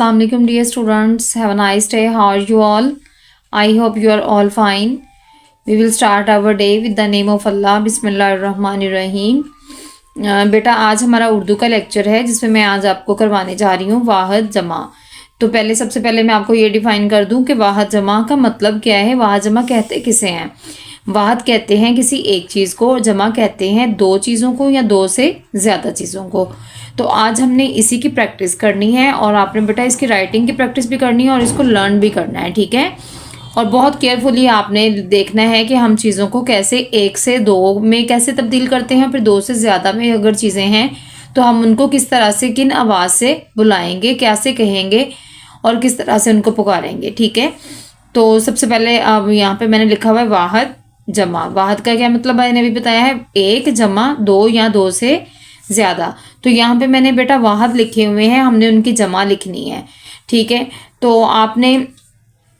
Assalamu alaikum dear students. Have a nice day. How are you all? I hope you are all fine. We will start our day with the name of Allah. बिस्मिल्लाहिर्रहमानिर्रहीम। बेटा आज हमारा उर्दू का lecture है जिसमें मैं आज आपको करवाने जा रही हूँ वाहद जमा। तो सबसे पहले मैं आपको ये डिफाइन कर दूँ कि वाहद जमा का मतलब क्या है। वाहद जमा कहते किसे हैं? वाहद कहते हैं किसी एक चीज़ को, और जमा कहते हैं दो चीज़ों को या दो से ज़्यादा चीज़ों को। तो आज हमने इसी की प्रैक्टिस करनी है और आपने बेटा इसकी राइटिंग की प्रैक्टिस भी करनी है और इसको लर्न भी करना है, ठीक है। और बहुत केयरफुली आपने देखना है कि हम चीज़ों को कैसे एक से दो में कैसे तब्दील करते हैं, फिर दो से ज़्यादा में अगर चीज़ें हैं तो हम उनको किस तरह से, किन आवाज़ से बुलाएंगे, कैसे कहेंगे और किस तरह से उनको पुकारेंगे, ठीक है। तो सबसे पहले अब यहाँ पे मैंने लिखा हुआ है वाहद जमा। वाहद का क्या मतलब मैंने अभी बताया है, एक जमा दो या दो से ज़्यादा। तो यहाँ पे मैंने बेटा वाहद लिखे हुए हैं, हमने उनकी जमा लिखनी है, ठीक है। तो आपने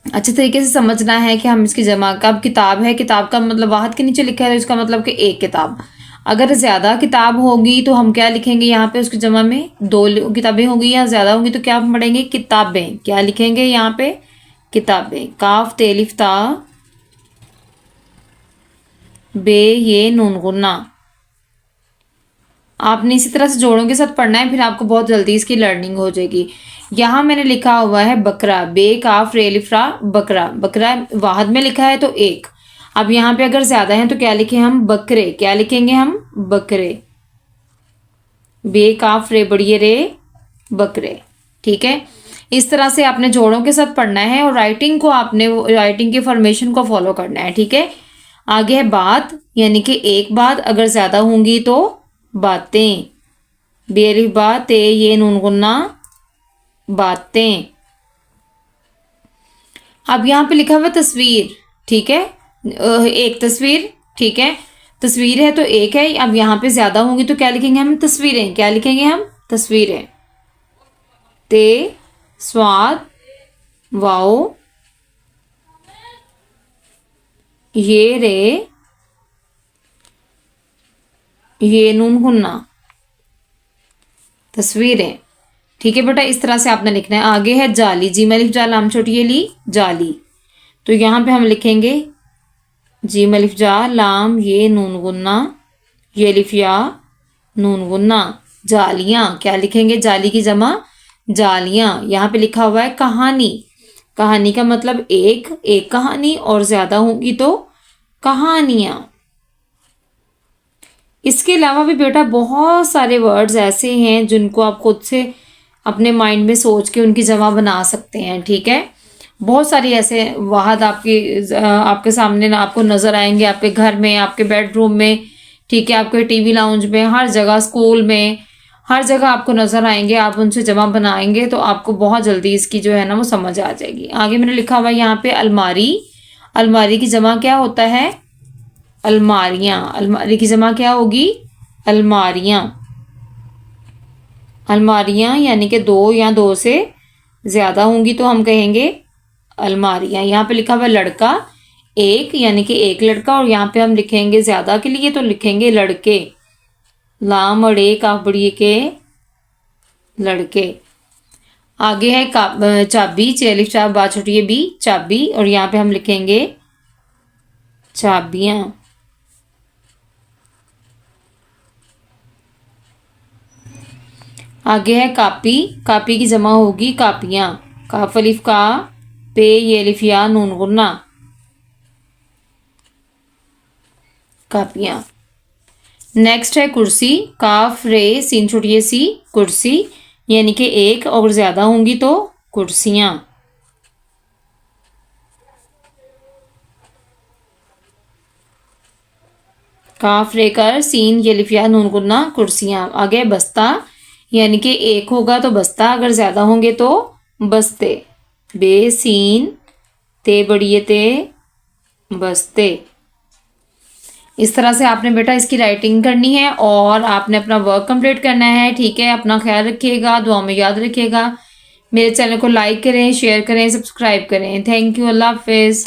अच्छे तरीके से समझना है कि हम इसकी जमा का, अब किताब है, किताब का मतलब वाहद के नीचे लिखा है तो इसका मतलब कि एक किताब। अगर ज़्यादा किताब होगी तो हम क्या लिखेंगे यहाँ पे, उसकी जमा में दो किताबें होंगी या ज़्यादा होंगी तो क्या पढ़ेंगे, किताबें। क्या लिखेंगे यहाँ पे, किताबें। काफ तेलिफ ता बे ये नून गुन्ना। आपने इसी तरह से जोड़ों के साथ पढ़ना है, फिर आपको बहुत जल्दी इसकी लर्निंग हो जाएगी। यहाँ मैंने लिखा हुआ है बकरा, बे काफ रेलिफ्रा बकरा। बकरा वाहद में लिखा है तो एक। अब यहाँ पे अगर ज्यादा है तो क्या लिखे हम, बकरे। क्या लिखेंगे हम, बकरे। बे काफ रे बड़िए रे बकरे, ठीक है। इस तरह से आपने जोड़ों के साथ पढ़ना है और राइटिंग को आपने राइटिंग के फॉर्मेशन को फॉलो करना है, ठीक है। आगे है बात, यानी कि एक बात, अगर ज्यादा होंगी तो बातें। बेरिफ बातें ये नून गुन्ना बातें। अब यहाँ पे लिखा हुआ तस्वीर, ठीक है, एक तस्वीर, ठीक है। तस्वीर है तो एक है। अब यहाँ पे ज्यादा होंगी तो क्या लिखेंगे हम, तस्वीरें। क्या लिखेंगे हम, तस्वीरें। ते स्वाद वाओ ये रे ये नून गुन्ना तस्वीरें, ठीक है बेटा। इस तरह से आपने लिखना है। आगे है जाली, जी मलिफ जा लाम छोटी ये ली जाली। तो यहाँ पे हम लिखेंगे जी मलिफ जा लाम ये नून गुन्ना ये लिफ या नून गुन्ना जालियां। क्या लिखेंगे, जाली की जमा जालियां। यहाँ पे लिखा हुआ है कहानी। कहानी का मतलब एक कहानी, और ज्यादा होंगी तो कहानियां। इसके अलावा भी बेटा बहुत सारे वर्ड्स ऐसे हैं जिनको आप खुद से अपने माइंड में सोच के उनकी जमा बना सकते हैं, ठीक है। बहुत सारी ऐसे वाहद आपके सामने ना आपको नजर आएंगे, आपके घर में, आपके बेडरूम में, ठीक है, आपके टीवी लाउंज में, हर जगह, स्कूल में, हर जगह आपको नजर आएंगे। आप उनसे जमा बनाएंगे तो आपको बहुत जल्दी इसकी जो है ना वो समझ आ जाएगी। आगे मैंने लिखा हुआ है यहाँ पे अलमारी। अलमारी की जमा क्या होता है, अलमारियां। अलमारी की जमा क्या होगी, अलमारियां। अलमारियां यानी कि दो या दो से ज्यादा होंगी तो हम कहेंगे अलमारियां। यहाँ पे लिखा हुआ लड़का, एक यानी कि एक लड़का, और यहाँ पे हम लिखेंगे ज्यादा के लिए तो लिखेंगे लड़के। लाम अड़े काफ बड़िए के लड़के। आगे है चाबी, चेलिफ चाब बा छोटिए बी चाबी, और यहाँ पे हम लिखेंगे चाबियां। आगे है कापी। कापी की जमा होगी कापियां। काफ अलिफ का पे ये अलिफ या नून गुन्ना कापियां। नेक्स्ट है कुर्सी। काफ रे सीन छोटिए सी कुर्सी, यानी कि एक और ज्यादा होंगी तो कुर्सियां। काफ रे कर सीन ये अलिफ या नून गुन्ना कुर्सियां। आगे बस्ता, यानी कि एक होगा तो बस्ता, अगर ज्यादा होंगे तो बस्ते। बे सीन ते बड़िए ते बस्ते। इस तरह से आपने बेटा इसकी राइटिंग करनी है और आपने अपना वर्क कंप्लीट करना है, ठीक है। अपना ख्याल रखिएगा, दुआ में याद रखिएगा। मेरे चैनल को लाइक करें, शेयर करें, सब्सक्राइब करें। थैंक यू, अल्लाह हाफिज़।